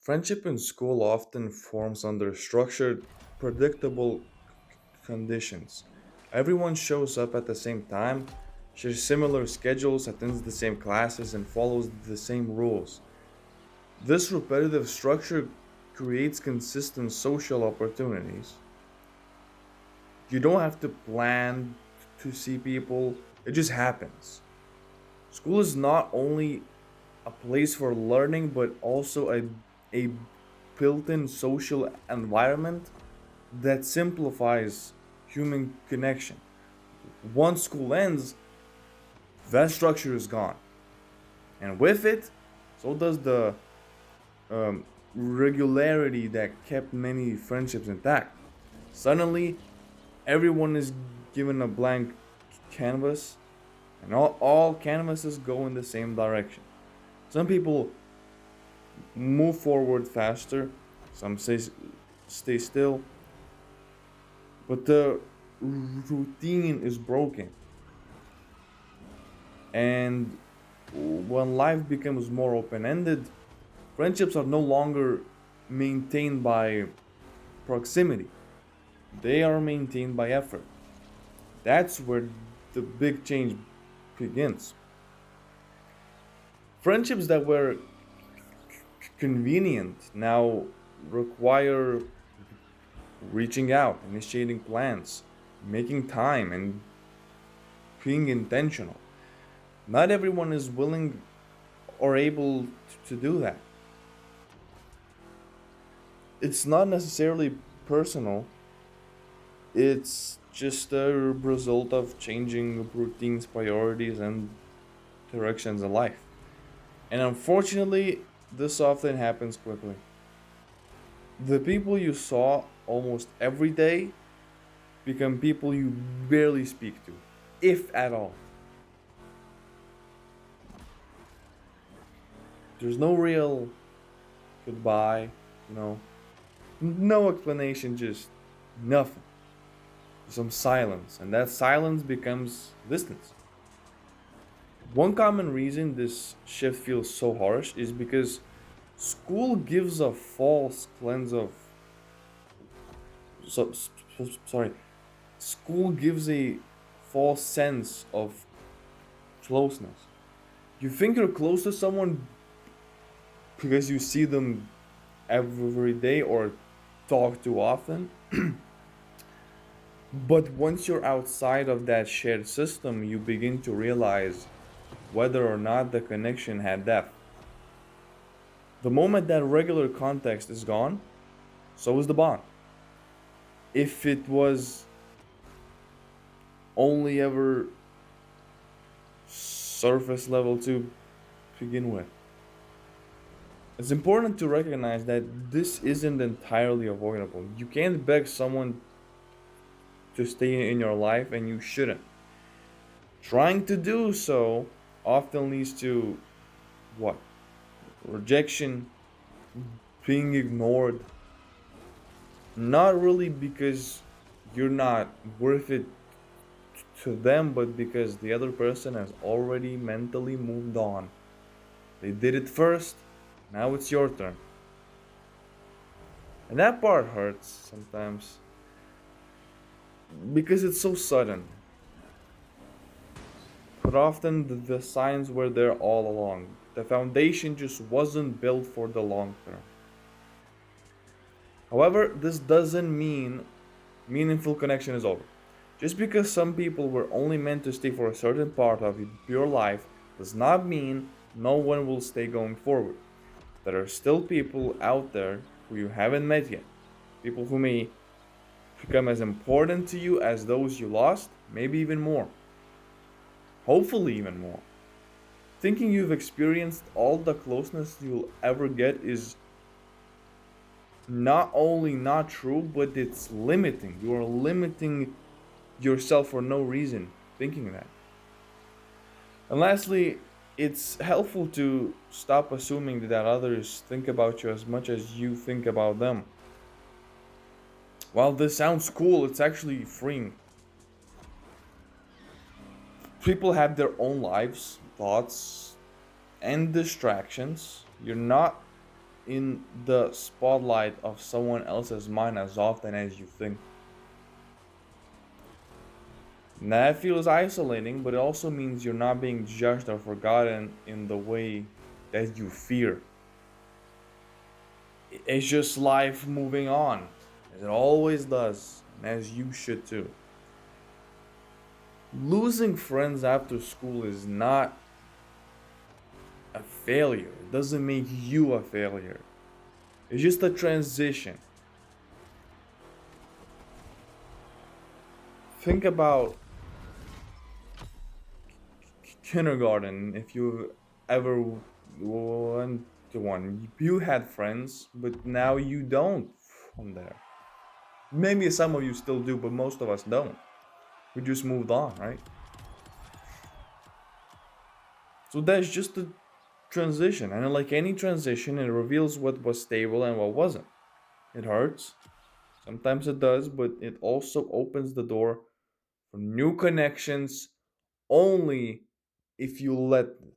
Friendship in school often forms under structured, predictable conditions. Everyone shows up at the same time, shares similar schedules, attends the same classes, and follows the same rules. This repetitive structure creates consistent social opportunities. You don't have to plan to see people, it just happens. School is not only a place for learning, but also a built in social environment that simplifies human connection. Once school ends, that structure is gone. And with it, so does the regularity that kept many friendships intact. Suddenly, everyone is given a blank canvas, and all canvases go in the same direction. Some people move forward faster, some stay still, but the routine is broken. And when life becomes more open ended, friendships are no longer maintained by proximity, they are maintained by effort. That's where the big change begins. Friendships that were convenient now require reaching out, initiating plans, making time, and being intentional. Not everyone is willing or able to do that. It's not necessarily personal, it's just a result of changing routines, priorities, and directions in life. And unfortunately, this often happens quickly. The people you saw almost every day become people you barely speak to, if at all. There's no real goodbye, you know, no explanation, just nothing. Some silence, and that silence becomes distance. One common reason this shift feels so harsh is because school gives a false cleanse of sorry, school gives a false sense of closeness. You think you're close to someone because you see them every day or talk too often. But once you're outside of that shared system, you begin to realize whether or not the connection had depth. The moment that regular context is gone, so is the bond. If it was only ever surface level to begin with, it's important to recognize that this isn't entirely avoidable. You can't beg someone to stay in your life, and you shouldn't. Trying to do so often leads to what? Rejection, being ignored. Not really because you're not worth it to them, but because the other person has already mentally moved on. They did it first, now it's your turn. And that part hurts sometimes because it's so sudden. But often the signs were there all along. The foundation just wasn't built for the long term. However, this doesn't mean meaningful connection is over. Just because some people were only meant to stay for a certain part of your life does not mean no one will stay going forward. There are still people out there who you haven't met yet. People who may become as important to you as those you lost, maybe even more. Hopefully, even more. Thinking you've experienced all the closeness you'll ever get is not only not true, but it's limiting. You are limiting yourself for no reason thinking that. And lastly, it's helpful to stop assuming that others think about you as much as you think about them. While this sounds cool, it's actually freeing. People have their own lives, thoughts, and distractions. You're not in the spotlight of someone else's mind as often as you think. And that feels isolating, but it also means you're not being judged or forgotten in the way that you fear. It's just life moving on, as it always does, and as you should too. Losing friends after school is not a failure. It doesn't make you a failure. It's just a transition. Think about kindergarten if you ever went to one. You had friends, but now you don't from there. Maybe some of you still do, but most of us don't. We just moved on, right? So that's just a transition. And like any transition, it reveals what was stable and what wasn't. It hurts. Sometimes it does, but it also opens the door for new connections only if you let it.